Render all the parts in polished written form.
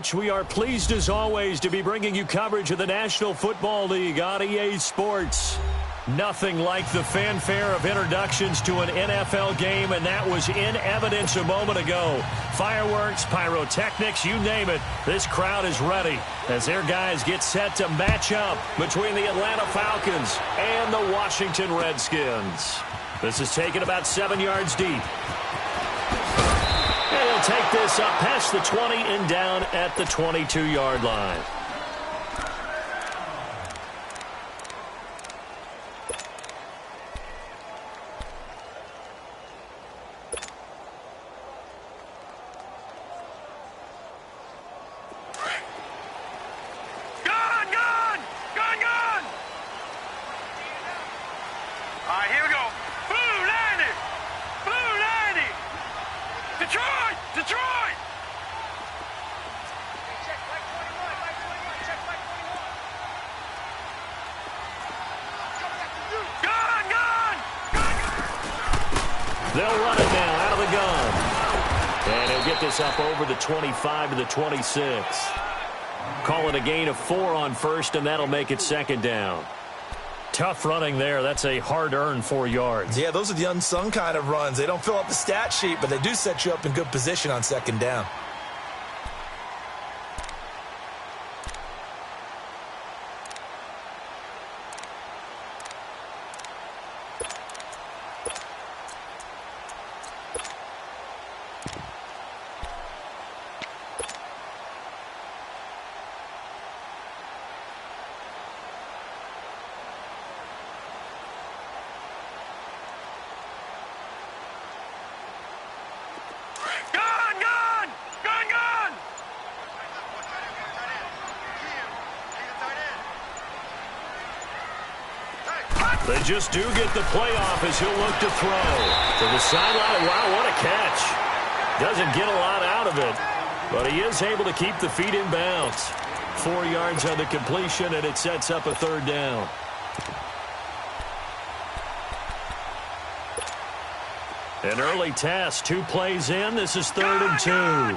Coach. We are pleased as always to be bringing you coverage of the National Football League on EA Sports. Nothing like the fanfare of introductions to an NFL game, and that was in evidence a moment ago. Fireworks, pyrotechnics, you name it. This crowd is ready as their guys get set to match up between the Atlanta Falcons and the Washington Redskins. This is taken about 7 yards deep. And he'll take this up past the 20 and down at the 22-yard line. They'll run it now out of the gun. And he'll get this up over the 25 to the 26. Call it a gain of 4 on first, and that'll make it second down. Tough running there. That's a hard-earned 4 yards. Yeah, those are the unsung kind of runs. They don't fill up the stat sheet, but they do set you up in good position on second down. They just do get the playoff as he'll look to throw. To the sideline. Wow, what a catch. Doesn't get a lot out of it, but he is able to keep the feet in bounds. 4 yards on the completion, and it sets up a third down. An early test. 2 plays in. This is 3rd and 2. Gun!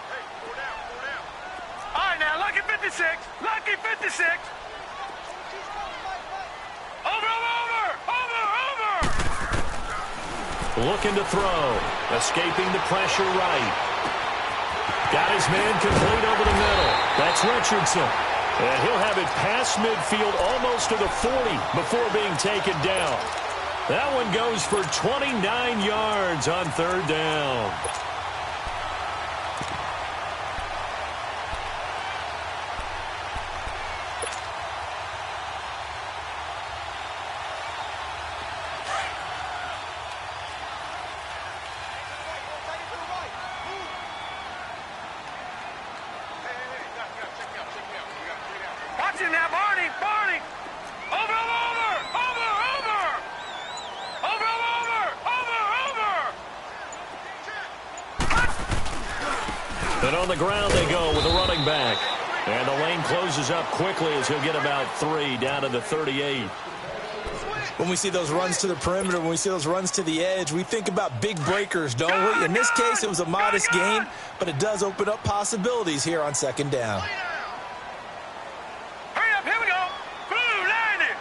Hey, 4 down. All right, now, lucky 56. Lucky 56. Looking to throw. Escaping the pressure right. Got his man complete over the middle. That's Richardson. And he'll have it past midfield almost to the 40 before being taken down. That one goes for 29 yards on 3rd down. And on the ground they go with a running back. And the lane closes up quickly as he'll get about 3 down to the 38. When we see those runs to the perimeter, when we see those runs to the edge, we think about big breakers, don't we? In this case, it was a modest gain, but it does open up possibilities here on 2nd down. Hurry up, here we go. Blue 90.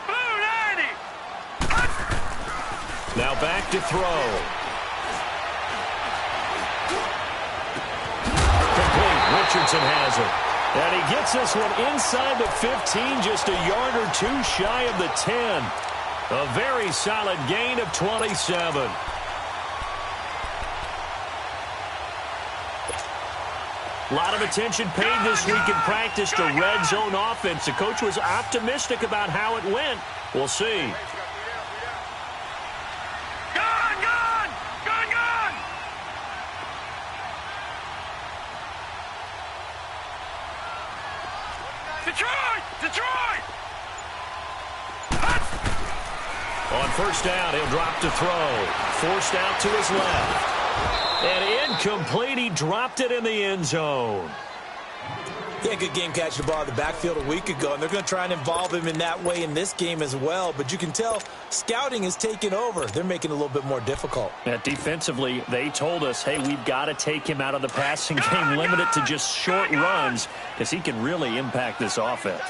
Blue 90. Now back to throw. Richardson has it. And he gets this one inside the 15, just a yard or 2 shy of the 10. A very solid gain of 27. A lot of attention paid this week in practice to red zone offense. The coach was optimistic about how it went. We'll see. Detroit! On 1st down, he'll drop to throw. Forced out to his left. And incomplete. He dropped it in the end zone. Yeah, good game catching the ball in the backfield a week ago, and they're going to try and involve him in that way in this game as well. But you can tell scouting is taking over. They're making it a little bit more difficult. Yeah, defensively, they told us, hey, we've got to take him out of the passing game, limit it to just short runs, because he can really impact this offense.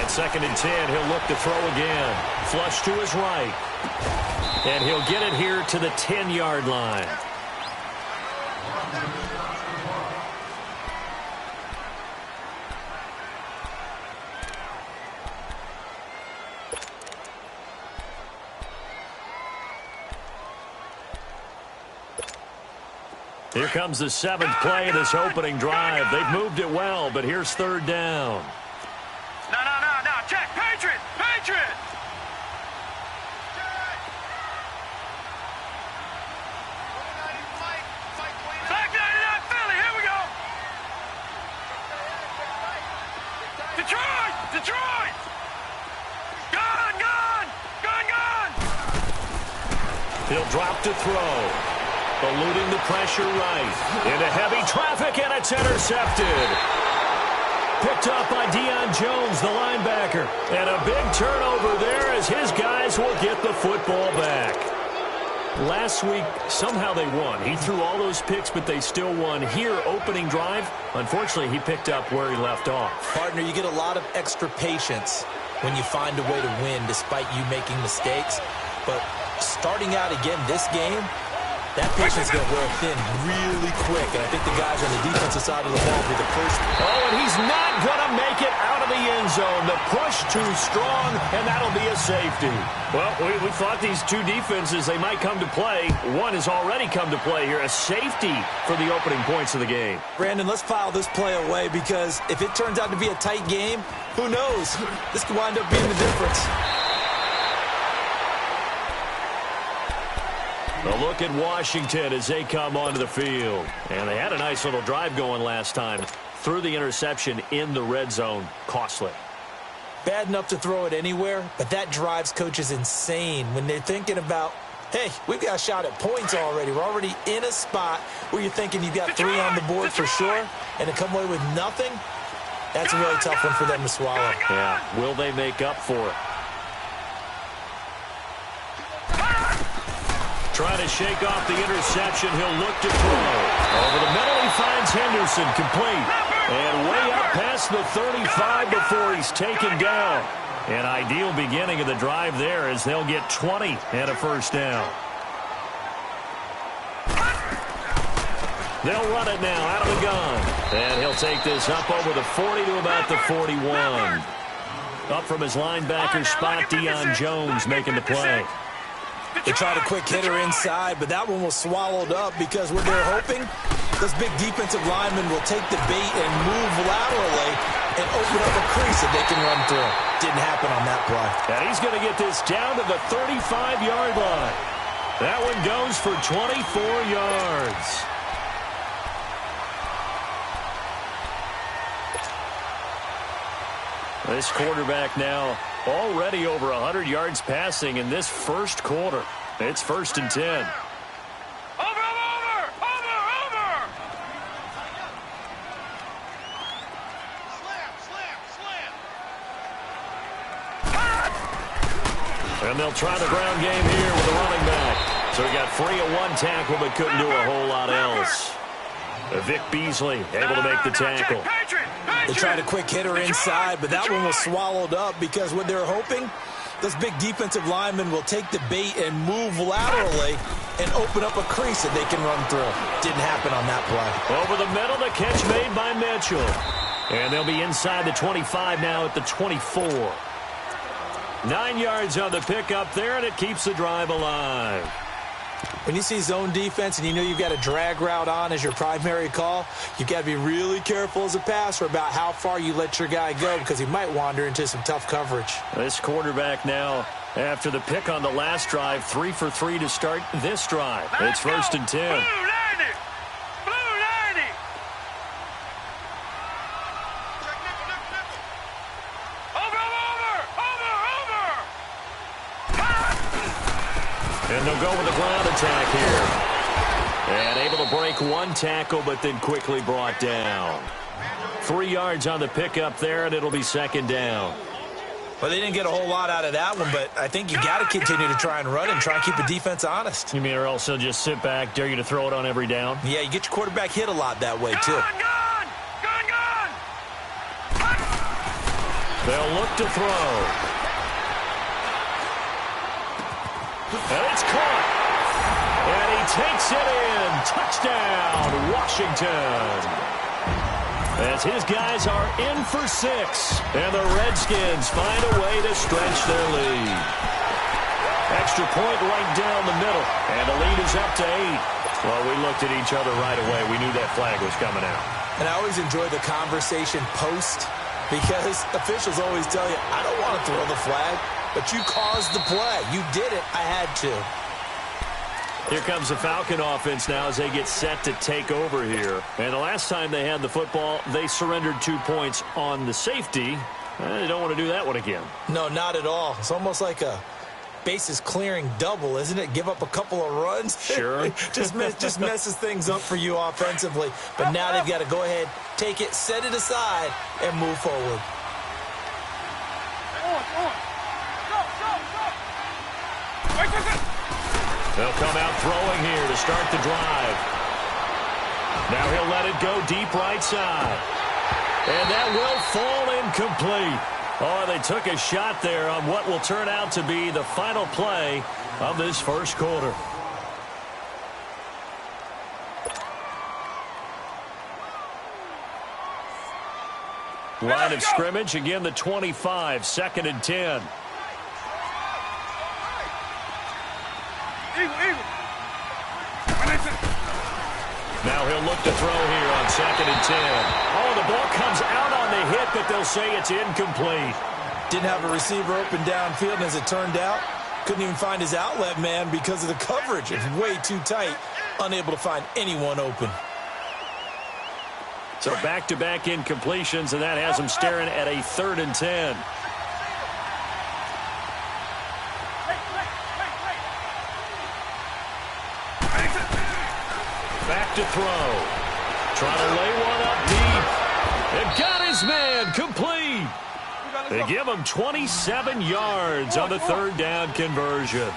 Second and 10, he'll look to throw again. Flush to his right. And he'll get it here to the 10-yard line. Here comes the 7th play of this opening drive. They've moved it well, but here's 3rd down. No. Check. Patriot. Back 99 Philly. Here we go. Detroit. Gun. He'll drop to throw. Eluding the pressure right. Into heavy traffic, and it's intercepted. Picked up by Jones, the linebacker. And a big turnover there as his guys will get the football back. Last week, somehow they won. He threw all those picks, but they still won. Here, opening drive, unfortunately, he picked up where he left off. Partner, you get a lot of extra patience when you find a way to win despite you making mistakes. But starting out again this game, that patience is going to wear thin really quick, and I think the guys on the defensive side of the ball will be the first. Oh, and he's not going to make it out of the end zone. The push too strong, and that'll be a safety. Well, we thought these two defenses, they might come to play. One has already come to play here, a safety for the opening points of the game. Brandon, let's file this play away because if it turns out to be a tight game, who knows? This could wind up being the difference. A look at Washington as they come onto the field. And they had a nice little drive going last time. Threw the interception in the red zone. Costly. Bad enough to throw it anywhere, but that drives coaches insane when they're thinking about, hey, we've got a shot at points already. We're already in a spot where you're thinking you've got 3 on the board for sure, and to come away with nothing, that's a really tough one for them to swallow. Yeah, will they make up for it? Trying to shake off the interception. He'll look to throw. Over the middle, he finds Henderson complete. And way up past the 35 before he's taken down. An ideal beginning of the drive there as they'll get 20 and a first down. They'll run it now out of the gun. And he'll take this up over the 40 to about the 41. Up from his linebacker spot, Jones making the play. They tried a quick hitter inside, but that one was swallowed up because what they're hoping, those big defensive linemen will take the bait and move laterally and open up a crease that they can run through. Didn't happen on that play. And he's going to get this down to the 35-yard line. That one goes for 24 yards. This quarterback now already over 100 yards passing in this first quarter. It's 1st and 10. Over! Slam! And they'll try the ground game here with the running back. So he got free of one tackle but couldn't do a whole lot else. Vic Beasley able to make the tackle. They tried a quick hitter inside, but that one was swallowed up because what they're hoping, those big defensive linemen will take the bait and move laterally and open up a crease that they can run through. Didn't happen on that play. Over the middle, the catch made by Mitchell. And they'll be inside the 25 now at the 24. 9 yards on the pickup there, and it keeps the drive alive. When you see zone defense and you know you've got a drag route on as your primary call, you've got to be really careful as a passer about how far you let your guy go because he might wander into some tough coverage. This quarterback now, after the pick on the last drive, 3 for 3 to start this drive. It's 1st and 10. And they'll go with the ground attack here. And able to break one tackle, but then quickly brought down. 3 yards on the pickup there, and it'll be second down. Well, they didn't get a whole lot out of that one, but I think you got to continue to try and run and try and keep the defense honest. You mean or else they'll just sit back, dare you to throw it on every down? Yeah, you get your quarterback hit a lot that way, too. They'll look to throw. And it's caught. And he takes it in. Touchdown, Washington. As his guys are in for 6. And the Redskins find a way to stretch their lead. Extra point right down the middle. And the lead is up to 8. Well, we looked at each other right away. We knew that flag was coming out. And I always enjoy the conversation post, because officials always tell you, I don't want to throw the flag, but you caused the play. You did it. I had to. Here comes the Falcon offense now as they get set to take over here. And the last time they had the football, they surrendered 2 points on the safety. They don't want to do that one again. No, not at all. It's almost like a bases clearing double, isn't it? Give up a couple of runs. Sure. just messes things up for you offensively. But now they've got to go ahead, take it, set it aside, and move forward. They'll come out throwing here to start the drive. Now he'll let it go deep right side. And that will fall incomplete. Oh, they took a shot there on what will turn out to be the final play of this first quarter. Line of scrimmage, again the 25, 2nd and 10. Now he'll look to throw here on 2nd and 10. Oh, the ball comes out on the hit, but they'll say it's incomplete. Didn't have a receiver open downfield, and as it turned out, couldn't even find his outlet man because of the coverage. It's way too tight, unable to find anyone open. So back-to-back incompletions, and that has them staring at a 3rd and 10. Back to throw. Trying to lay one up deep. And got his man complete. They give him 27 yards on the 3rd down conversion.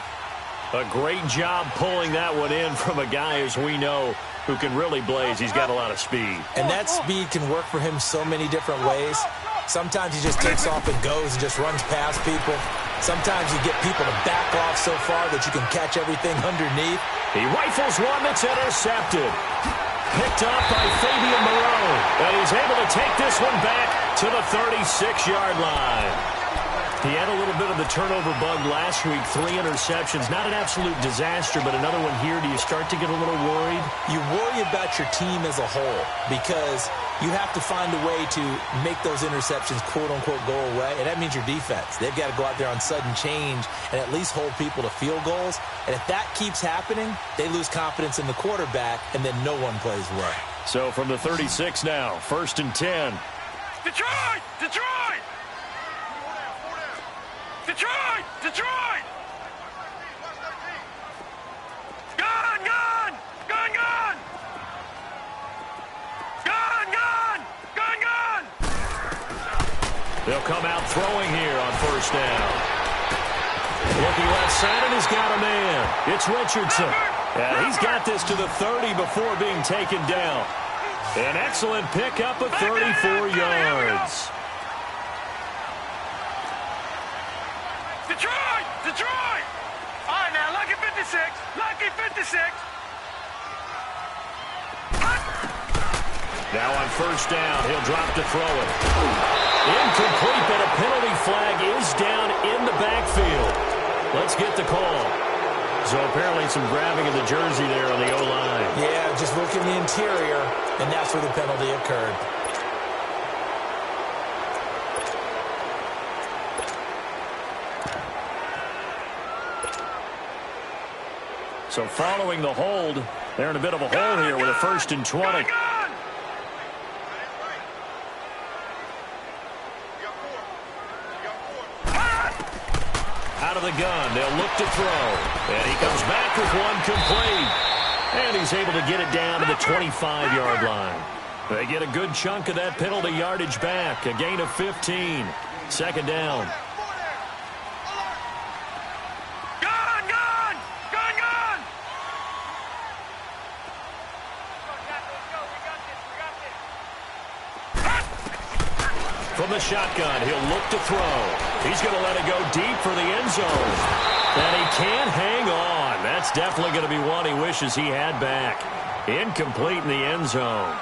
A great job pulling that one in from a guy, as we know, who can really blaze. He's got a lot of speed. And that speed can work for him so many different ways. Sometimes he just takes off and goes and just runs past people. Sometimes you get people to back off so far that you can catch everything underneath. He rifles one that's intercepted. Picked up by Fabian Moreau. And he's able to take this one back to the 36-yard line. He had a little bit of the turnover bug last week, 3 interceptions. Not an absolute disaster, but another one here. Do you start to get a little worried? You worry about your team as a whole because you have to find a way to make those interceptions, quote-unquote, go away, and that means your defense. They've got to go out there on sudden change and at least hold people to field goals. And if that keeps happening, they lose confidence in the quarterback, and then no one plays well. So from the 36 now, 1st and 10. Detroit! Detroit! Detroit! Detroit! Gun! Gun! Gun! Gun! Gun! Gun! Gun! Gun! They'll come out throwing here on 1st down. Looking left side, and he's got a man. It's Richardson. And he's got this to the 30 before being taken down. An excellent pickup of 34 yards. Detroit! Detroit! All right, now, lucky 56. Lucky 56. Now on 1st down, he'll drop to throw it. Incomplete, but a penalty flag is down in the backfield. Let's get the call. So apparently some grabbing of the jersey there on the O-line. Yeah, just look in the interior, and that's where the penalty occurred. So following the hold, they're in a bit of a hole here with a 1st and 20. Out of the gun, they'll look to throw. And he comes back with one complete. And he's able to get it down to the 25-yard line. They get a good chunk of that penalty yardage back. A gain of 15. Second down. From the shotgun, he'll look to throw. He's going to let it go deep for the end zone. And he can't hang on. That's definitely going to be one he wishes he had back. Incomplete in the end zone.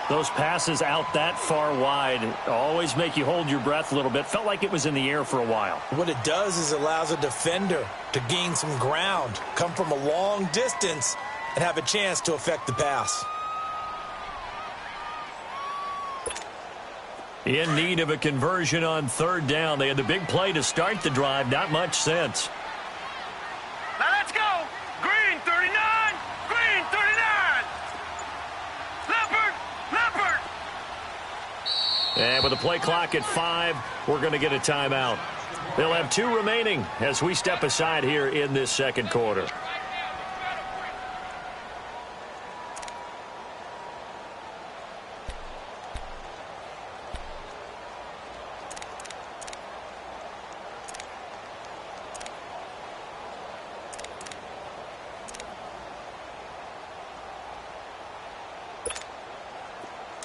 Those passes out that far wide always make you hold your breath a little bit. Felt like it was in the air for a while. What it does is allows a defender to gain some ground, come from a long distance, and have a chance to affect the pass. In need of a conversion on third down. They had the big play to start the drive. Not much sense. Now let's go. Green 39. Green 39. Leopard. Leopard. And with the play clock at 5, we're going to get a timeout. They'll have 2 remaining as we step aside here in this second quarter.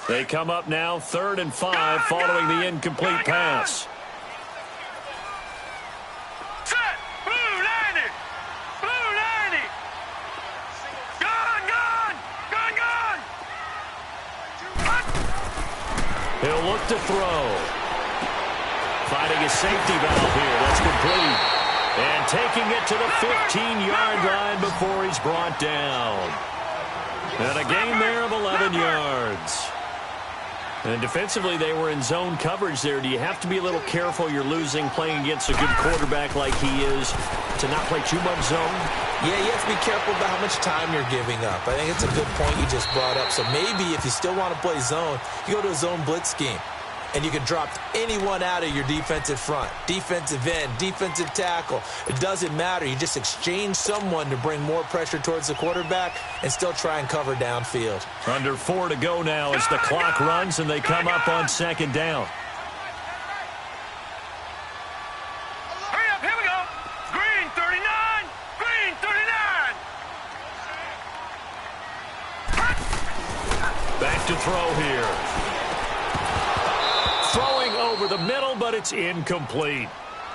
They come up now, 3rd and 5, following the incomplete pass. Set. Blue 90. Blue 90. Gun, gun. Gun, gun. He'll look to throw. Finding a safety valve here. That's complete. And taking it to the 15-yard line before he's brought down. And a gain there of 11 yards. And defensively, they were in zone coverage there. Do you have to be a little careful you're losing playing against a good quarterback like he is to not play too much zone? Yeah, you have to be careful about how much time you're giving up. I think it's a good point you just brought up. So maybe if you still want to play zone, you go to a zone blitz scheme. And you can drop anyone out of your defensive front, defensive end, defensive tackle. It doesn't matter. You just exchange someone to bring more pressure towards the quarterback and still try and cover downfield. Under 4 to go now as the clock runs and they come up on second down. Hurry up, here we go. Green 39. Green 39. Back to throw here. Throwing over the middle, but it's incomplete.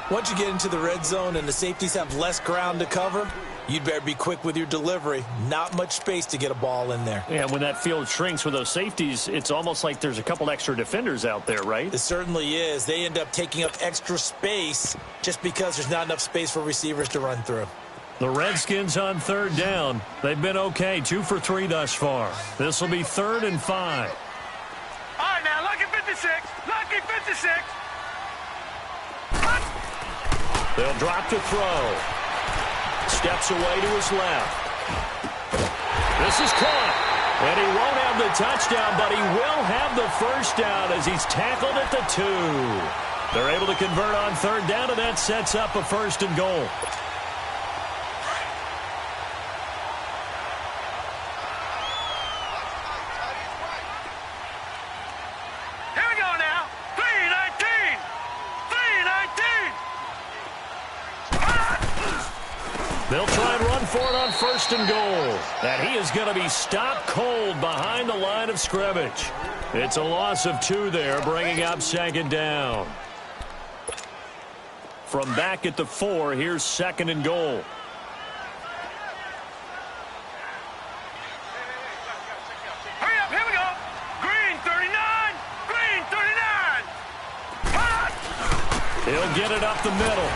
Once you get into the red zone and the safeties have less ground to cover, you'd better be quick with your delivery. Not much space to get a ball in there. Yeah, when that field shrinks with those safeties, it's almost like there's a couple extra defenders out there, right? It certainly is. They end up taking up extra space just because there's not enough space for receivers to run through. The Redskins on third down. They've been okay, 2 for 3 thus far. This will be 3rd and 5. All right, now, lucky 56. Lucky 56. They'll drop to throw. Steps away to his left. This is caught. And he won't have the touchdown, but he will have the first down as he's tackled at the 2. They're able to convert on third down, and that sets up a 1st and goal. They'll try and run for it on 1st and goal. And he is going to be stopped cold behind the line of scrimmage. It's a loss of 2 there, bringing up 2nd down. From back at the 4, here's 2nd and goal. Hurry up, here we go. Green 39. Green 39. He'll get it up the middle.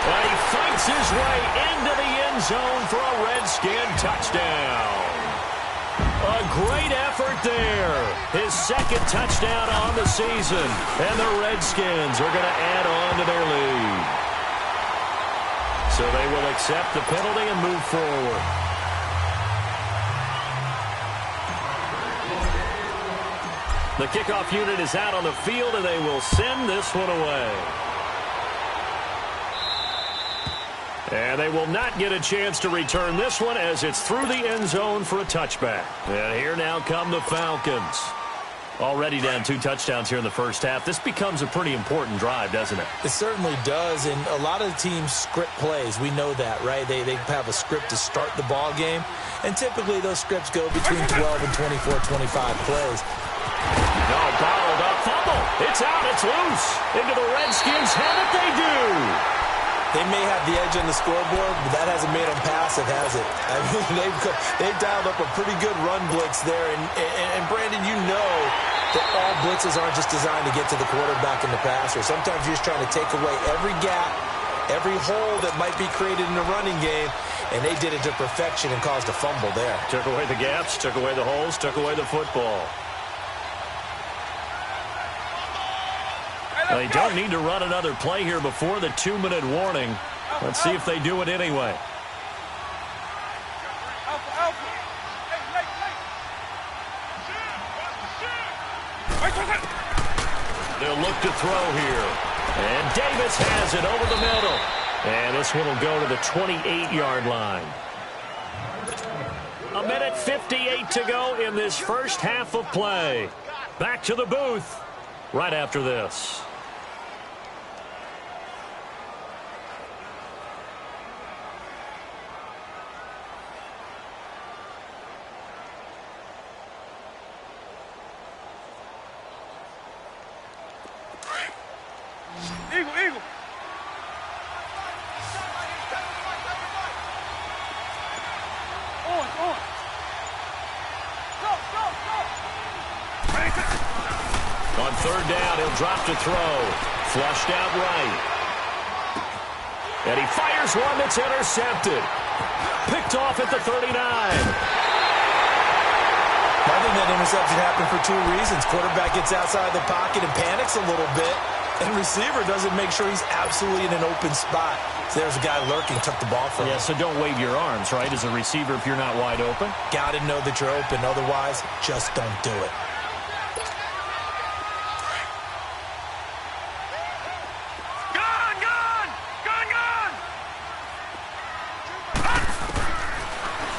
And he fights his way into the end zone for a Redskin touchdown. A great effort there. His 2nd touchdown on the season. And the Redskins are going to add on to their lead. So they will accept the penalty and move forward. The kickoff unit is out on the field, and they will send this one away. And they will not get a chance to return this one as it's through the end zone for a touchback. And here now come the Falcons. Already down 2 touchdowns here in the first half. This becomes a pretty important drive, doesn't it? It certainly does, and a lot of the teams script plays. We know that, right? They have a script to start the ball game, and typically those scripts go between 12 and 24, 25 plays. No, bottled up, fumble. It's out, it's loose. Into the Redskins, have it, they do. They may have the edge on the scoreboard, but that hasn't made them passive, has it? I mean, they've dialed up a pretty good run blitz there. And Brandon, you know that all blitzes aren't just designed to get to the quarterback and the passer. Sometimes you're just trying to take away every gap, every hole that might be created in the running game, and they did it to perfection and caused a fumble there. Took away the gaps, took away the holes, took away the football. They don't need to run another play here before the 2-minute warning. Let's see if they do it anyway. They'll look to throw here. And Davis has it over the middle. And this one will go to the 28-yard line. 1:58 to go in this first half of play. Back to the booth right after this. Eagle. On. Go. On third down, he'll drop to throw. Flushed out right. And he fires one that's intercepted. Picked off at the 39. I think that interception happened for 2 reasons. Quarterback gets outside the pocket and panics a little bit. And receiver doesn't make sure he's absolutely in an open spot. So there's a guy lurking, took the ball from him. Yeah, so don't wave your arms, right, as a receiver if you're not wide open. Got to know that you're open. Otherwise, just don't do it.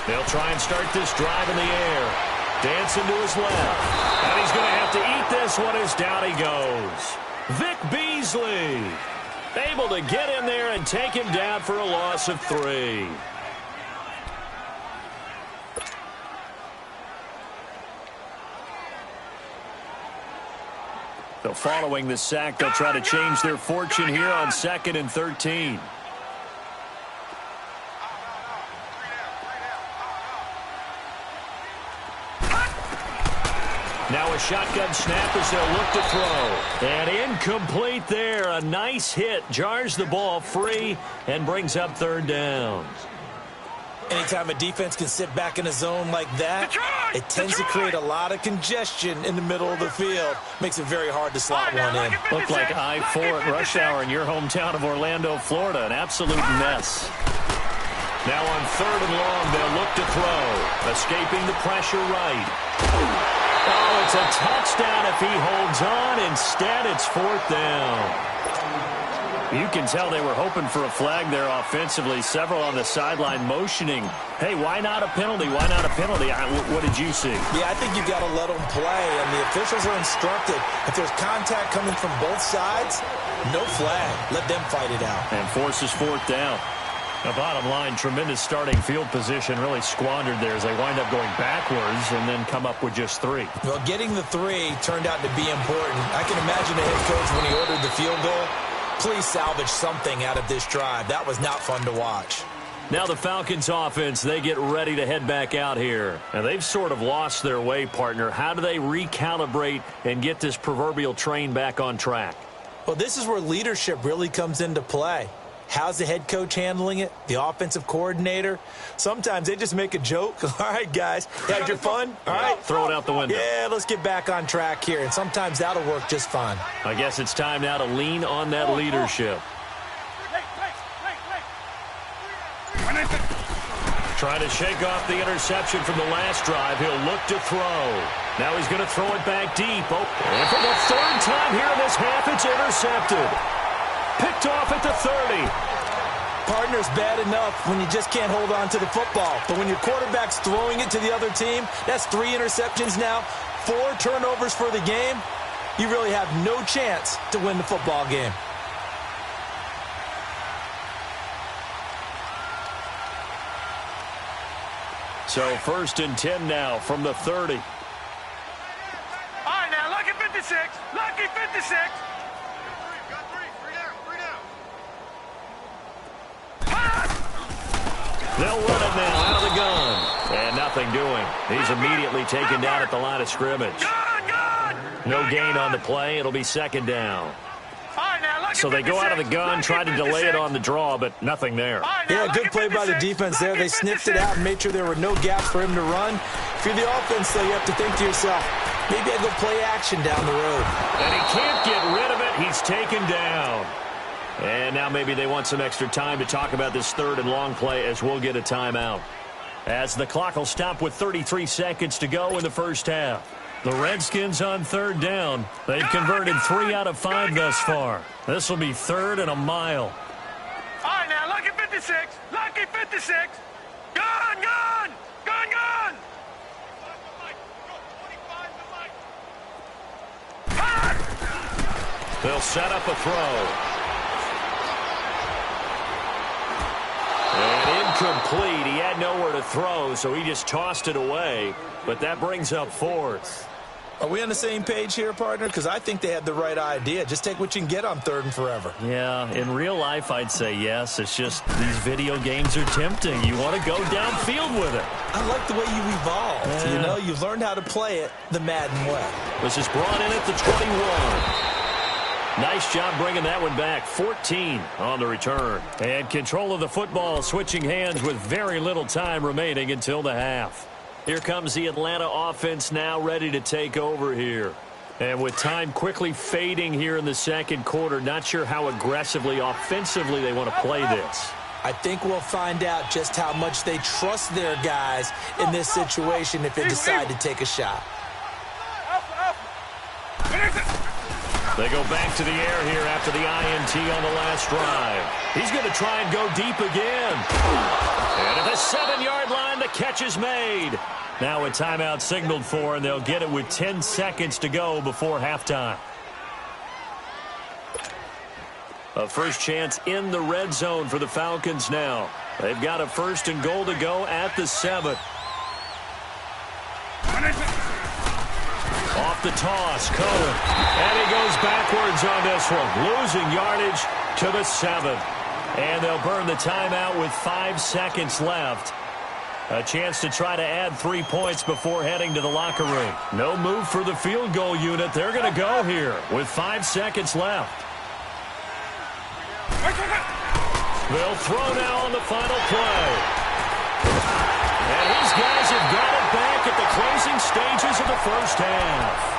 They'll try and start this drive in the air. Dancing to his left. And he's going to have to eat this one as down he goes. Vic Beasley able to get in there and take him down for a loss of 3. So following the sack, they'll try to change their fortune here on 2nd and 13. Now a shotgun snap as they'll look to throw. And incomplete there. A nice hit. Jars the ball free and brings up 3rd down. Anytime a defense can sit back in a zone like that, it tends to create a lot of congestion in the middle of the field. Makes it very hard to slot one in. Looked like I-4 at rush hour in your hometown of Orlando, Florida. An absolute mess. Now on 3rd and long, they'll look to throw. Escaping the pressure right. Oh, it's a touchdown if he holds on. Instead, it's 4th down. You can tell they were hoping for a flag there offensively. Several on the sideline motioning. Hey, why not a penalty? Why not a penalty? What did you see? Yeah, I think you've got to let them play, and the officials are instructed. If there's contact coming from both sides, no flag. Let them fight it out. And forces 4th down. The bottom line, tremendous starting field position, really squandered there as they wind up going backwards and then come up with just 3. Well, getting the 3 turned out to be important. I can imagine the head coach when he ordered the field goal. Please salvage something out of this drive. That was not fun to watch. Now the Falcons offense, they get ready to head back out here. And they've sort of lost their way, partner. How do they recalibrate and get this proverbial train back on track? Well, this is where leadership really comes into play. How's the head coach handling it? The offensive coordinator? Sometimes they just make a joke. All right, guys, had your fun? All right. Throw it out the window. Yeah, let's get back on track here. And sometimes that'll work just fine. I guess it's time now to lean on that leadership. Trying to shake off the interception from the last drive. He'll look to throw. Now he's going to throw it back deep. Oh, and for the 3rd time here in this half, it's intercepted. Picked off at the 30. Partner's bad enough when you just can't hold on to the football. But when your quarterback's throwing it to the other team, that's 3 interceptions now, 4 turnovers for the game. You really have no chance to win the football game. So 1st and 10 now from the 30. All right, now, lucky 56. Lucky 56. Got three. Three down. They'll run it now out of the gun. And nothing doing. He's immediately taken down at the line of scrimmage. No gain on the play. It'll be 2nd down. So they go out of the gun, try to delay it on the draw, but nothing there. Yeah, good play by the defense there. They sniffed it out and made sure there were no gaps for him to run. If you're the offense, though, you have to think to yourself, maybe I go play action down the road. And he can't get rid of it. He's taken down. And now maybe they want some extra time to talk about this 3rd and long play as we'll get a timeout. As the clock will stop with 33 seconds to go in the first half. The Redskins on 3rd down. They've converted 3 out of 5 thus far. This will be 3rd and a mile. All right, now, lucky 56. Lucky 56. Gun. They'll set up a throw. And incomplete. He had nowhere to throw, so he just tossed it away. But that brings up 4th. Are we on the same page here, partner? Because I think they had the right idea. Just take what you can get on 3rd and forever. Yeah, in real life, I'd say yes. It's just these video games are tempting. You want to go downfield with it. I like the way you evolved. Yeah. You know, you've learned how to play it the Madden way. This is brought in at the 21. Nice job bringing that one back. 14 on the return. And control of the football switching hands with very little time remaining until the half. Here comes the Atlanta offense now ready to take over here. And with time quickly fading here in the 2nd quarter, not sure how aggressively, offensively they want to play this. I think we'll find out just how much they trust their guys in this situation if they decide to take a shot. They go back to the air here after the INT on the last drive. He's going to try and go deep again. And at the 7-yard line, the catch is made. Now a timeout signaled for, and they'll get it with 10 seconds to go before halftime. A first chance in the red zone for the Falcons now. They've got a 1st and goal to go at the 7. Off the toss, Cohen. And he goes backwards on this one, losing yardage to the 7. And they'll burn the timeout with 5 seconds left. A chance to try to add 3 points before heading to the locker room. No move for the field goal unit. They're going to go here with 5 seconds left. They'll throw now on the final play. And these guys have got it back at the closing stages of the first half.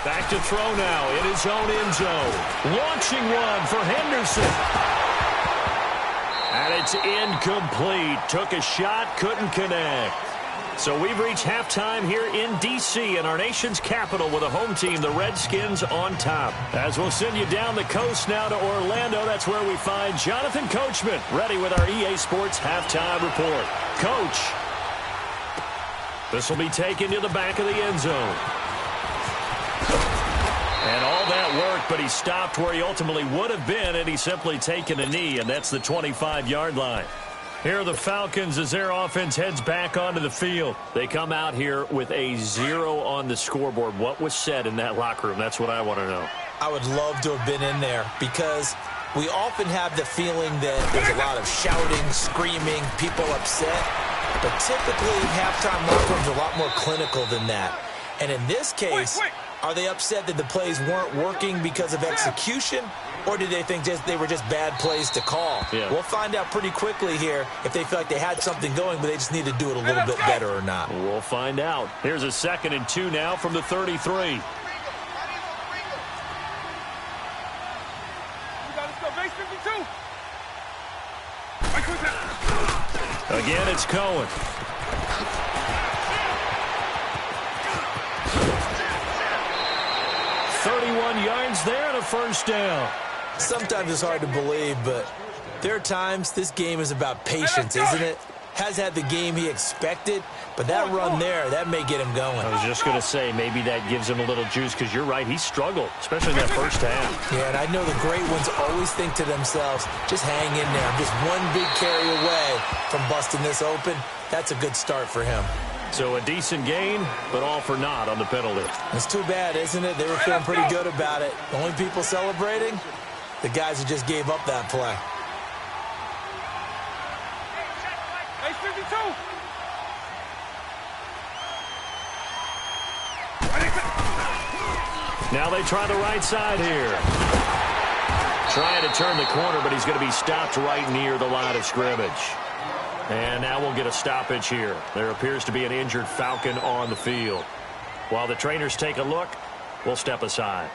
Back to throw now in his own end zone. Launching one for Henderson. And it's incomplete. Took a shot, couldn't connect. So we've reached halftime here in D.C. in our nation's capital with a home team, the Redskins, on top. As we'll send you down the coast now to Orlando, that's where we find Jonathan Coachman, ready with our EA Sports halftime report. Coach, this will be taken to the back of the end zone. And all that worked, but he stopped where he ultimately would have been, and he's simply taken a knee, and that's the 25-yard line. Here are the Falcons as their offense heads back onto the field. They come out here with a 0 on the scoreboard. What was said in that locker room? That's what I want to know. I would love to have been in there because we often have the feeling that there's a lot of shouting, screaming, people upset. But typically, halftime locker rooms are a lot more clinical than that. And in this case, are they upset that the plays weren't working because of execution? Or do they think they were just bad plays to call? Yeah. We'll find out pretty quickly here if they feel like they had something going, but they just need to do it a little bit better or not. We'll find out. Here's a 2nd and 2 now from the 33. Again, it's Cohen. Yards there and a first down. Sometimes it's hard to believe, but there are times this game is about patience, isn't it? Has had the game he expected, but that run there, that may get him going. I was just going to say, maybe that gives him a little juice, because you're right, he struggled, especially in that first half. Yeah, and I know the great ones always think to themselves, just hang in there. I'm just one big carry away from busting this open. That's a good start for him. So a decent gain, but all for naught on the penalty. It's too bad, isn't it? They were feeling pretty good about it. The only people celebrating, the guys who just gave up that play. Now they try the right side here. Trying to turn the corner, but he's going to be stopped right near the line of scrimmage. And now we'll get a stoppage here. There appears to be an injured Falcon on the field. While the trainers take a look, we'll step aside.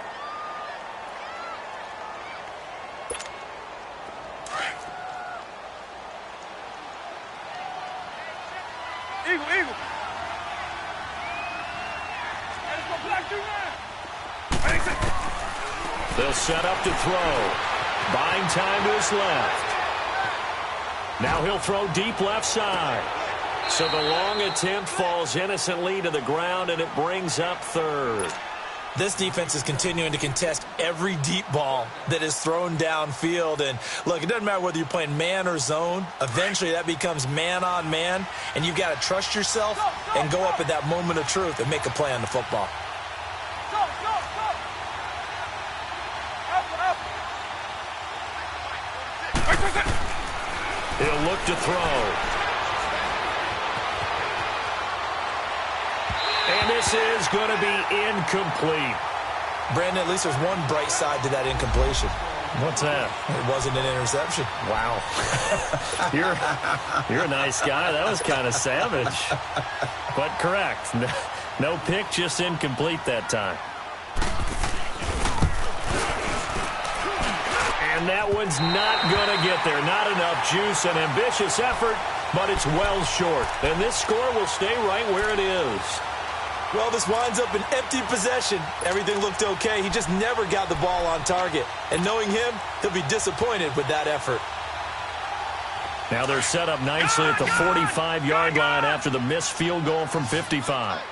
Eagle. They'll set up to throw. Buying time to his left. Now he'll throw deep left side. So the long attempt falls innocently to the ground, and it brings up third. This defense is continuing to contest every deep ball that is thrown downfield. And, look, it doesn't matter whether you're playing man or zone. Eventually that becomes man on man, and you've got to trust yourself and go up at that moment of truth and make a play on the football. He'll look to throw. And this is going to be incomplete. Brandon, at least there's one bright side to that incompletion. What's that? It wasn't an interception. Wow. You're a nice guy. That was kind of savage. But correct. No pick, just incomplete that time. And that one's not going to get there. Not enough juice. An ambitious effort, but it's well short. And this score will stay right where it is. Well, this winds up an empty possession. Everything looked okay. He just never got the ball on target. And knowing him, he'll be disappointed with that effort. Now they're set up nicely at the 45-yard line after the missed field goal from 55.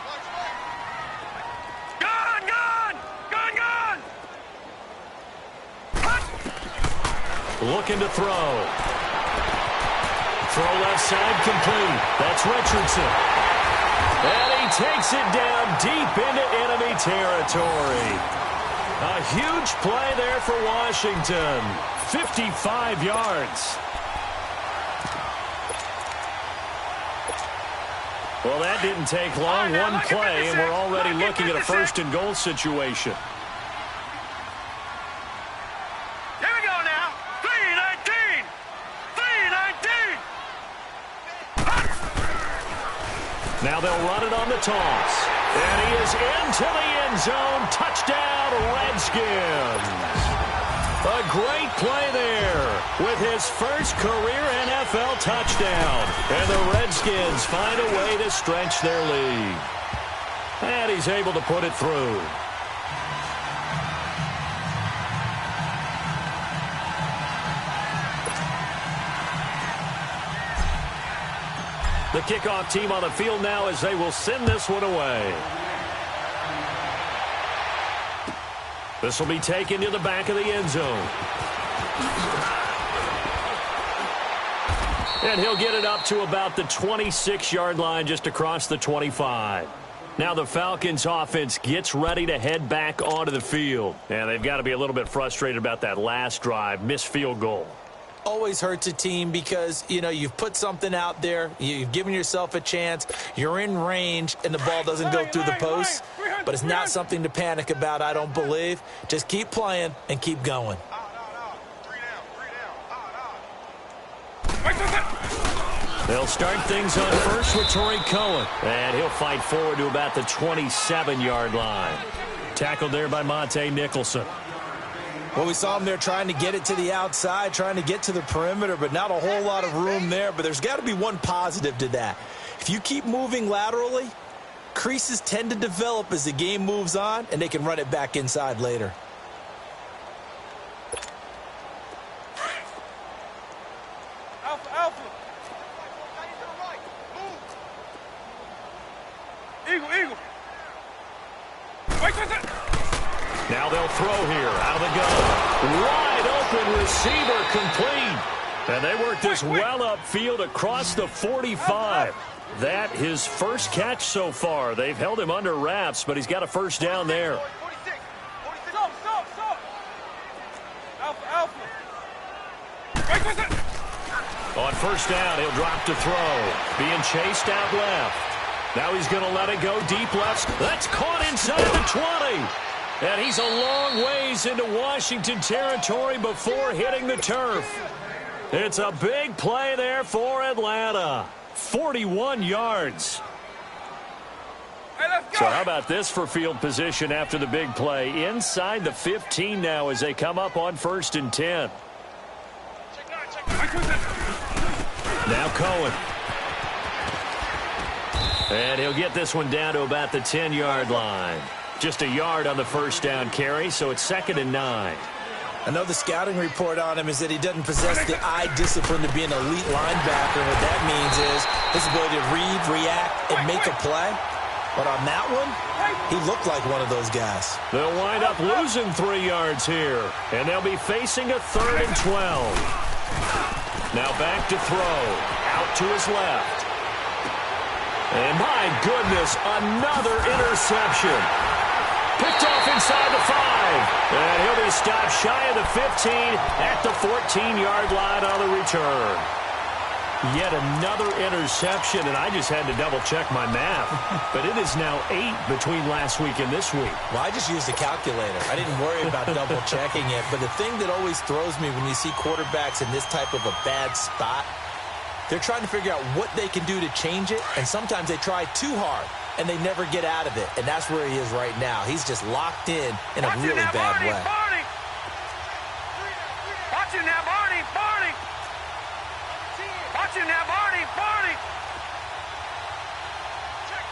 Looking to throw. Throw left side complete. That's Richardson. And he takes it down deep into enemy territory. A huge play there for Washington. 55 yards. Well, that didn't take long. One play, and we're already looking at a first and goal situation. Now they'll run it on the toss. And he is into the end zone. Touchdown, Redskins. A great play there with his first career NFL touchdown. And the Redskins find a way to stretch their lead. And he's able to put it through. The kickoff team on the field now as they will send this one away. This will be taken to the back of the end zone. And he'll get it up to about the 26-yard line, just across the 25. Now the Falcons offense gets ready to head back onto the field. And they've got to be a little bit frustrated about that last drive, missed field goal. Always hurts a team because, you know, you've put something out there, you've given yourself a chance, you're in range, and the ball doesn't go through the post. But it's not something to panic about, I don't believe. Just keep playing and keep going. They'll start things on first with Torrey Cohen. And he'll fight forward to about the 27-yard line. Tackled there by Monte Nicholson. Well, we saw him there trying to get it to the outside, trying to get to the perimeter, but not a whole lot of room there. But there's got to be one positive to that. If you keep moving laterally, creases tend to develop as the game moves on, and they can run it back inside later. Alpha, alpha. Eagle, eagle. Wait. Now they'll throw here out of the gun. Wide open receiver complete. And they work this well upfield across the 45. That his first catch so far. They've held him under wraps, but he's got a first down there. 46. Stop. Alpha. Wait. On first down, he'll drop to throw. Being chased out left. Now he's going to let it go deep left. That's caught inside the 20. And he's a long ways into Washington territory before hitting the turf. It's a big play there for Atlanta. 41 yards. Hey, let's go. So how about this for field position after the big play? Inside the 15 now as they come up on 1st and 10. Now Cohen. And he'll get this one down to about the 10-yard line. Just a yard on the first down carry, so it's 2nd and 9. I know the scouting report on him is that he doesn't possess the eye discipline to be an elite linebacker. What that means is his ability to read, react, and make a play. But on that one, he looked like one of those guys. They'll wind up losing 3 yards here, and they'll be facing a 3rd and 12. Now back to throw. Out to his left. And my goodness, another interception. Picked off inside the 5. And he'll be stopped shy of the 15 at the 14-yard line on the return. Yet another interception, and I just had to double-check my math. But it is now 8 between last week and this week. Well, I just used a calculator. I didn't worry about double-checking it. But the thing that always throws me when you see quarterbacks in this type of a bad spot, they're trying to figure out what they can do to change it, and sometimes they try too hard, and they never get out of it. And that's where he is right now. He's just locked in a really bad way. Watch it now, Barney. Watch it now, Barney. Check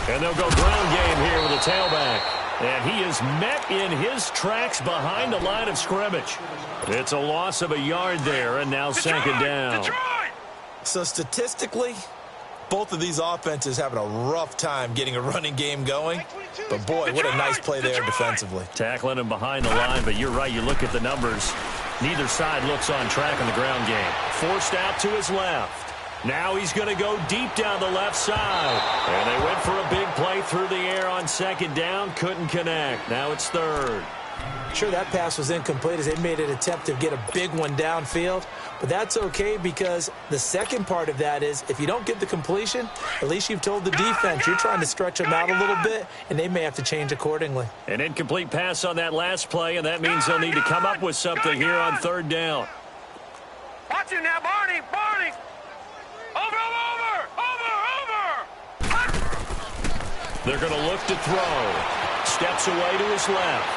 3. And they'll go ground game here with a tailback. And he is met in his tracks behind the line of scrimmage. It's a loss of a yard there, and now 2nd down. So statistically, both of these offenses having a rough time getting a running game going. But, boy, what a nice play there defensively. Tackling him behind the line, but you're right. You look at the numbers. Neither side looks on track in the ground game. Forced out to his left. Now he's going to go deep down the left side. And they went for a big play through the air on 2nd down. Couldn't connect. Now it's 3rd. Sure, that pass was incomplete as they made an attempt to get a big one downfield. But that's okay because the second part of that is if you don't get the completion, at least you've told the defense you're trying to stretch them out a little bit, and they may have to change accordingly. An incomplete pass on that last play, and that means they'll need to come up with something here on 3rd down. Watch it now, Barney. Over. They're going to look to throw. Steps away to his left.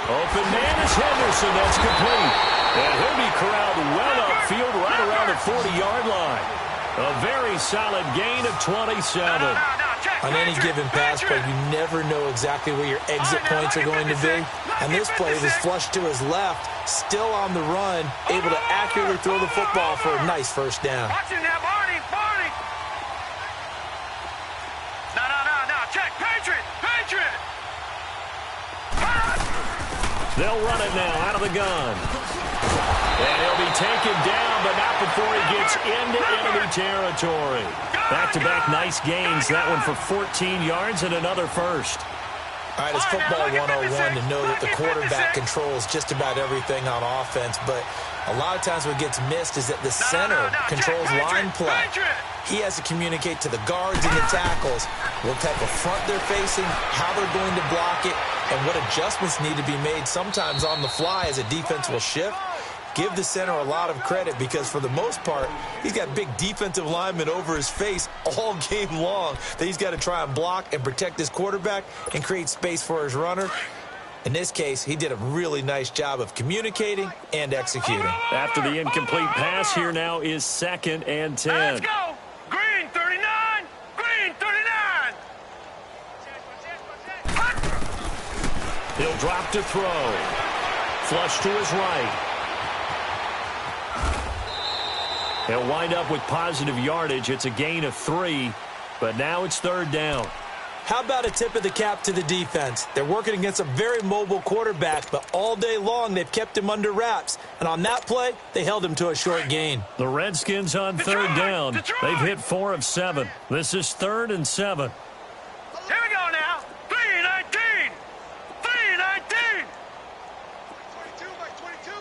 Open man is Henderson. That's complete. And he'll be corralled well upfield right around the 40-yard line. A very solid gain of 27. On any given pass play, you never know exactly where your exit points are going to be. And this play was flushed to his left, still on the run, able to accurately throw the football for a nice first down. Watch it now, Barney. No. Check. Patriot. They'll run it now out of the gun. And he'll be taken down, but not before he gets into enemy territory. Back-to-back nice gains. That one for 14 yards and another first. All right, it's football 101 to know that the quarterback controls just about everything on offense, but a lot of times what gets missed is that the center controls line play. He has to communicate to the guards and the tackles what type of front they're facing, how they're going to block it, and what adjustments need to be made sometimes on the fly as a defense will shift. Give the center a lot of credit because for the most part, he's got big defensive linemen over his face all game long that he's got to try and block and protect his quarterback and create space for his runner. In this case, he did a really nice job of communicating and executing. After the incomplete pass, here now is 2nd and 10. Let's go. Green 39. Green 39. He'll drop to throw. Flush to his right. He'll wind up with positive yardage. It's a gain of 3, but now it's 3rd down. How about a tip of the cap to the defense? They're working against a very mobile quarterback, but all day long they've kept him under wraps. And on that play, they held him to a short gain. The Redskins on 3rd down. They've hit 4 of 7. This is 3rd and 7. Here we go now. 3-19. 3-19. 22 by 22.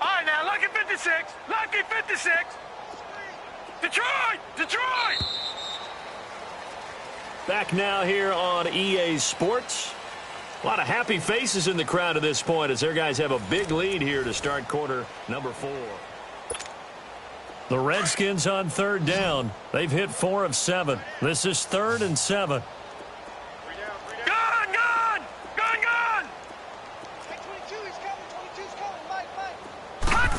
All right, now, lucky 56. Lucky 56. Detroit! Detroit! Back now here on EA Sports. A lot of happy faces in the crowd at this point as their guys have a big lead here to start quarter number 4. The Redskins on 3rd down. They've hit 4 of 7. This is 3rd and 7. Gone! Gone! Gone! Gone! 22, he's coming. 22's coming. Mike.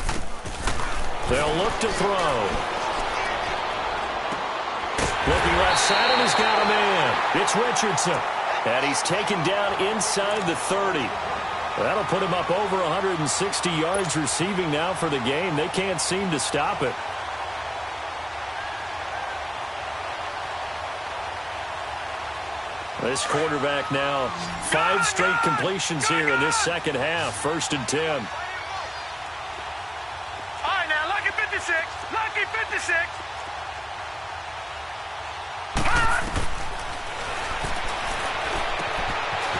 They'll look to throw. Looking left side, and he's got a man. It's Richardson. And he's taken down inside the 30. That'll put him up over 160 yards receiving now for the game. They can't seem to stop it. This quarterback now, 5 straight completions here in this second half. 1st and 10. All right, now, lucky 56. Lucky 56.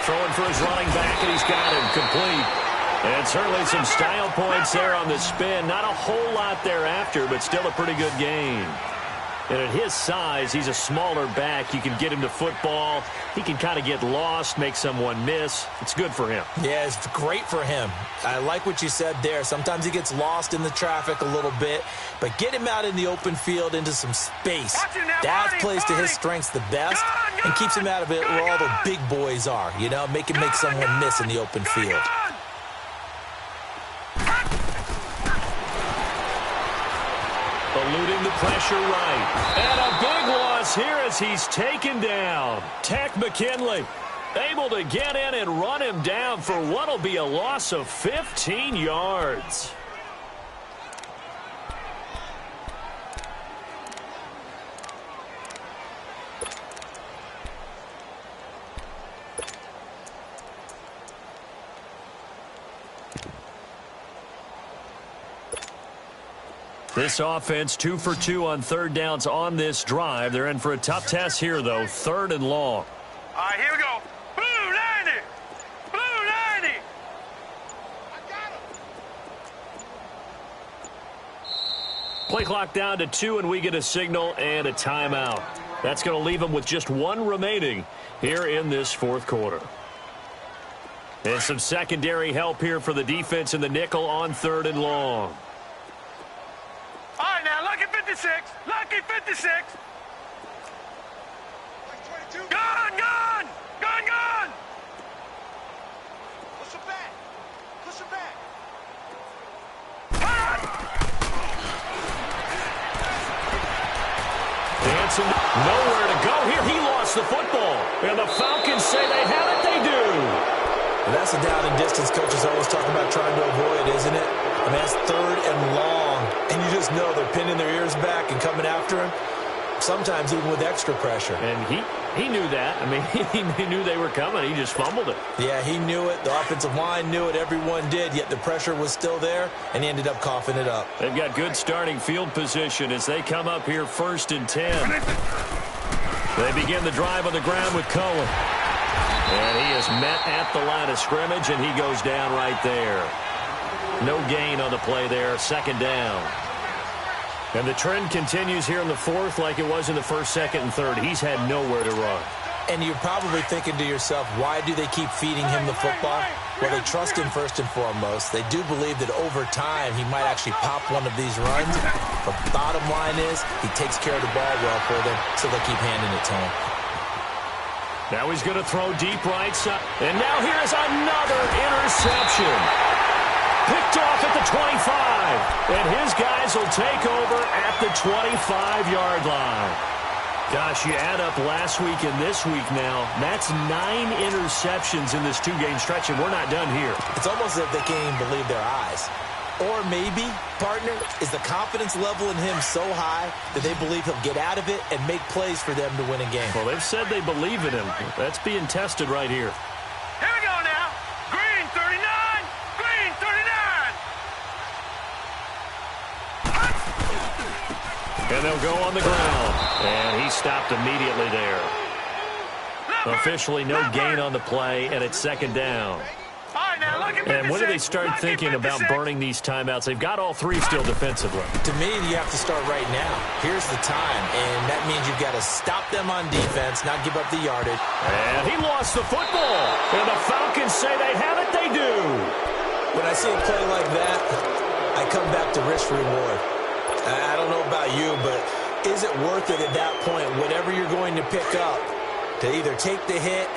Throwing for his running back, and he's got him complete. And certainly some style points there on the spin. Not a whole lot thereafter, but still a pretty good gain. And at his size, he's a smaller back. You can get him to football. He can kind of get lost, make someone miss. It's good for him. Yeah, it's great for him. I like what you said there. Sometimes he gets lost in the traffic a little bit, but get him out in the open field into some space. That plays to his strengths the best and keeps him out of it where all the big boys are. You know, make him make someone miss in the open field. Eluding the pressure right. And a big loss here as he's taken down. Tech McKinley able to get in and run him down for what will be a loss of 15 yards. This offense 2 for 2 on 3rd downs on this drive. They're in for a tough test here, though. 3rd and long. All right, here we go. Blue 90. Blue 90. I got him. Play clock down to 2, and we get a signal and a timeout. That's going to leave them with just 1 remaining here in this 4th quarter. And some secondary help here for the defense in the nickel on 3rd and long. All right, now, lucky 56. Lucky 56. Gone, gone. Gone, gone. Push him back. Push him back. Dancing, nowhere to go here. He lost the football. And the Falcons say they have it. They do. Well, that's a down and distance coaches always talking about trying to avoid, isn't it? I mean, that's 3rd and long. And you just know they're pinning their ears back and coming after him, sometimes even with extra pressure. And he knew that. I mean, he knew they were coming. He just fumbled it. Yeah, he knew it. The offensive line knew it. Everyone did, yet the pressure was still there, and he ended up coughing it up. They've got good starting field position as they come up here 1st and 10. They begin the drive on the ground with Cohen. And he is met at the line of scrimmage, and he goes down right there. No gain on the play there. 2nd down. And the trend continues here in the 4th like it was in the 1st, 2nd, and 3rd. He's had nowhere to run. And you're probably thinking to yourself, why do they keep feeding him the football? Well, they trust him first and foremost. They do believe that over time he might actually pop one of these runs. But bottom line is he takes care of the ball well for them, so they'll keep handing it to him. Now he's going to throw deep right side. And now here's another interception. Picked off at the 25. And his guys will take over at the 25-yard line. Gosh, you add up last week and this week now. That's 9 interceptions in this two-game stretch, and we're not done here. It's almost as if they can't even believe their eyes. Or maybe, partner, is the confidence level in him so high that they believe he'll get out of it and make plays for them to win a game. Well, they've said they believe in him. That's being tested right here. Here we go now. Green 39. Green 39. And they'll go on the ground. And he stopped immediately there. Officially no gain on the play, and it's second down. All right, now look at 56. And when do they start Look at thinking about 56. burning these timeouts? They've got all three still defensively. To me, you have to start right now. Here's the time, and that means you've got to stop them on defense, not give up the yardage. And he lost the football. And the Falcons say they have it. They do. When I see a play like that, I come back to risk reward. I don't know about you, but is it worth it at that point, whatever you're going to pick up, to either take the hit,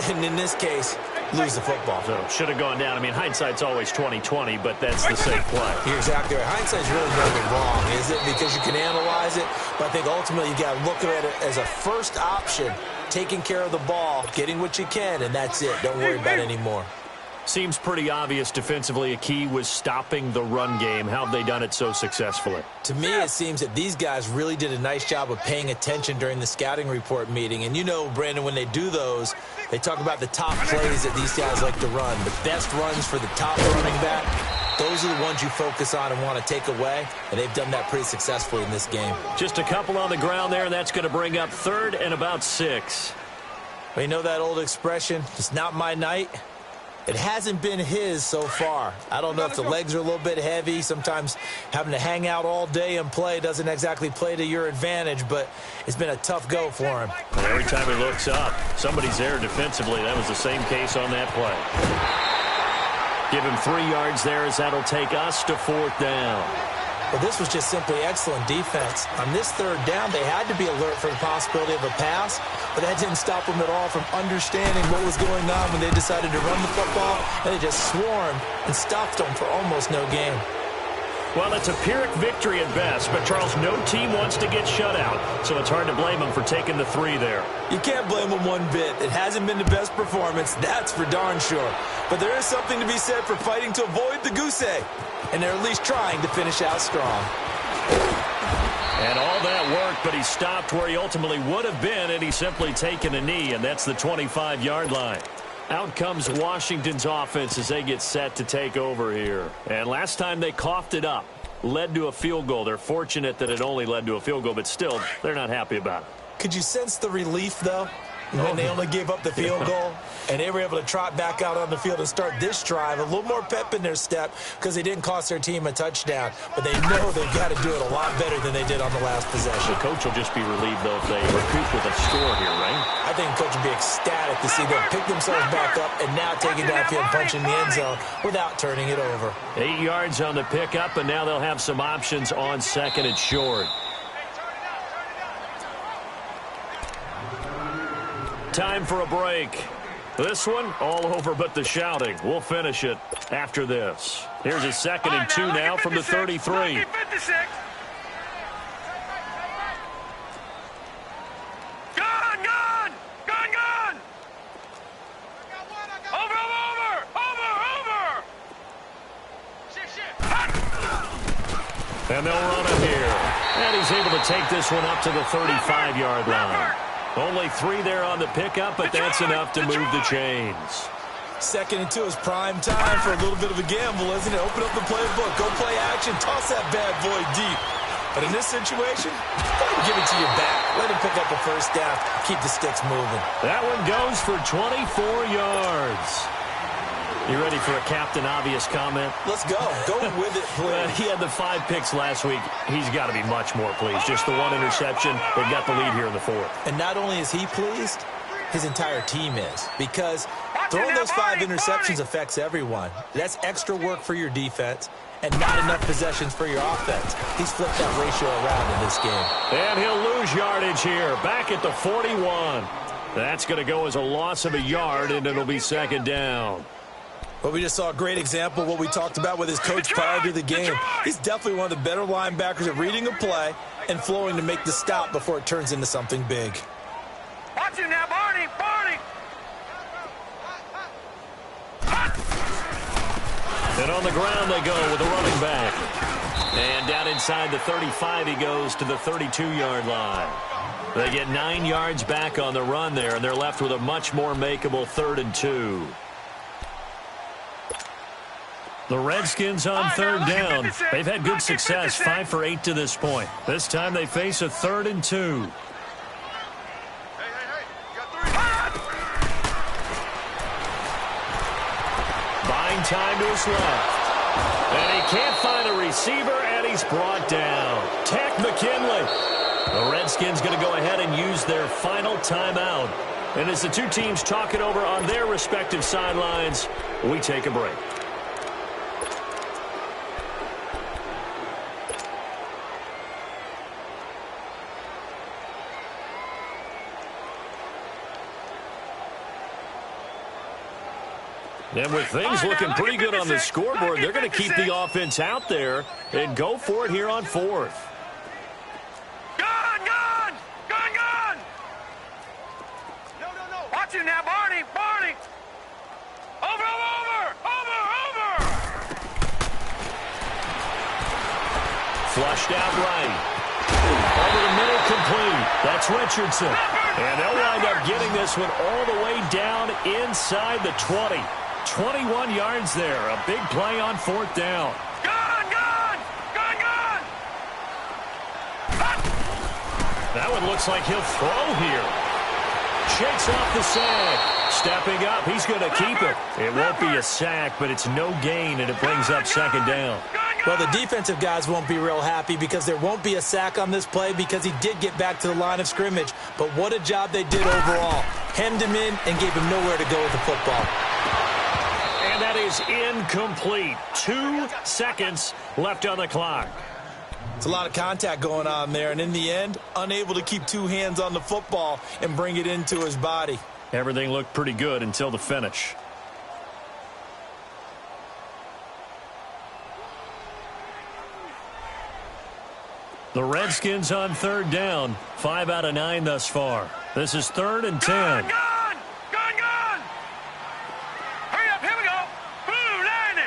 and in this case, lose the football? So should have gone down. I mean, hindsight's always 20/20, but that's the safe play. You're exactly right. Hindsight's really never wrong, is it? Because you can analyze it, but I think ultimately you got to look at it as a first option, taking care of the ball, getting what you can, and that's it. Don't worry about it anymore. Seems pretty obvious defensively a key was stopping the run game. How have they done it so successfully? To me, it seems that these guys really did a nice job of paying attention during the scouting report meeting. And you know, Brandon, when they do those, they talk about the top plays that these guys like to run. The best runs for the top running back, those are the ones you focus on and want to take away. And they've done that pretty successfully in this game. Just a couple on the ground there, and that's going to bring up 3rd and about 6. Well, you know that old expression, it's not my night? It hasn't been his so far. I don't know if the legs are a little bit heavy. Sometimes having to hang out all day and play doesn't exactly play to your advantage, but it's been a tough go for him. And every time he looks up, somebody's there defensively. That was the same case on that play. Give him 3 yards there as that'll take us to 4th down. Well, this was just simply excellent defense. On this 3rd down, they had to be alert for the possibility of a pass, but that didn't stop them at all from understanding what was going on when they decided to run the football, and they just swarmed and stopped them for almost no gain. Well, it's a Pyrrhic victory at best, but, Charles, no team wants to get shut out, so it's hard to blame them for taking the 3 there. You can't blame them one bit. It hasn't been the best performance, that's for darn sure. But there is something to be said for fighting to avoid the goose egg, and they're at least trying to finish out strong. And all that worked, but he stopped where he ultimately would have been, and he's simply taken a knee, and that's the 25-yard line. Out comes Washington's offense as they get set to take over here. And last time they coughed it up, led to a field goal. They're fortunate that it only led to a field goal, but still, they're not happy about it. Could you sense the relief, though, when they only gave up the field goal and they were able to trot back out on the field and start this drive? A little more pep in their step because they didn't cost their team a touchdown, but they know they've got to do it a lot better than they did on the last possession. The coach will just be relieved, though, if they recoup with a score here, right? I think the coach will be ecstatic to see them pick themselves back up and now take it downfield and punch in the end zone without turning it over. 8 yards on the pickup, and now they'll have some options on 2nd and short. Time for a break. This one, all over but the shouting. We'll finish it after this. Here's a 2nd and 2 now from the 33. 56. Gone, gone, gone, gone. Over. And they'll run him here. And he's able to take this one up to the 35-yard line. Only 3 there on the pickup, but that's enough to move the chains. 2nd and 2 is prime time for a little bit of a gamble, isn't it? Open up the playbook, go play action, toss that bad boy deep. But in this situation, give it to your back. Let him pick up a first down. Keep the sticks moving. That one goes for 24 yards. You ready for a Captain Obvious comment? Let's go. Go with it, please. He had the 5 picks last week. He's got to be much more pleased. Just the 1 interception. They've got the lead here in the 4th. And not only is he pleased, his entire team is. Because throwing those 5 interceptions affects everyone. That's extra work for your defense and not enough possessions for your offense. He's flipped that ratio around in this game. And he'll lose yardage here. Back at the 41. That's going to go as a loss of a yard, and it'll be second down. Well, we just saw a great example of what we talked about with his coach prior to the game. He's definitely one of the better linebackers at reading a play and flowing to make the stop before it turns into something big. Watch him now, Barney! Barney! And on the ground they go with the running back. And down inside the 35 he goes to the 32-yard line. They get 9 yards back on the run there, and they're left with a much more makeable 3rd and 2. The Redskins on 3rd down. They've had good success, 5 for 8 to this point. This time they face a 3rd and 2. Hey, you got 3. Buying time to his left. And he can't find a receiver, and he's brought down. Tech McKinley. The Redskins going to go ahead and use their final timeout. And as the two teams talk it over on their respective sidelines, we take a break. And with things looking pretty good on the scoreboard, they're going to keep the offense out there and go for it here on 4th. Gun! No. Watch him now, Barney! Barney! Over! Flushed out right. Over the middle, complete. That's Richardson. And they'll wind up getting this one all the way down inside the 20. 21 yards there. A big play on 4th down. Gun! That one looks like he'll throw here. Shakes off the sack. Stepping up, he's going to keep it. It won't be a sack, but it's no gain, and it brings up 2nd down. Well, the defensive guys won't be real happy because there won't be a sack on this play because he did get back to the line of scrimmage. But what a job they did overall. Hemmed him in and gave him nowhere to go with the football. And that is incomplete. 2 seconds left on the clock. It's a lot of contact going on there, and in the end, unable to keep 2 hands on the football and bring it into his body. Everything looked pretty good until the finish. The Redskins on 3rd down. 5 out of 9 thus far. This is 3rd and 10. Gun! Hurry up, here we go! Blue 90!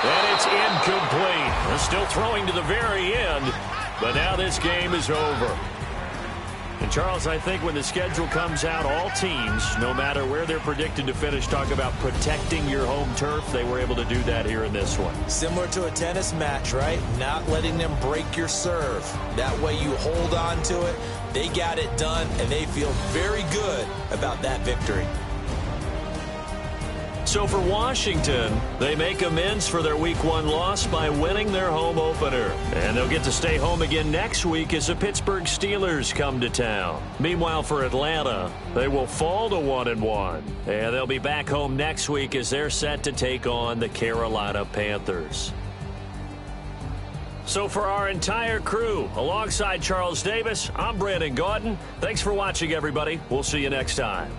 And it's incomplete. They're still throwing to the very end, but now this game is over. And, Charles, I think when the schedule comes out, all teams, no matter where they're predicted to finish, talk about protecting your home turf. They were able to do that here in this one. Similar to a tennis match, right? Not letting them break your serve. That way you hold on to it. They got it done, and they feel very good about that victory. So for Washington, they make amends for their Week 1 loss by winning their home opener. And they'll get to stay home again next week as the Pittsburgh Steelers come to town. Meanwhile, for Atlanta, they will fall to 1-1. And they'll be back home next week as they're set to take on the Carolina Panthers. So for our entire crew, alongside Charles Davis, I'm Brandon Gaudin. Thanks for watching, everybody. We'll see you next time.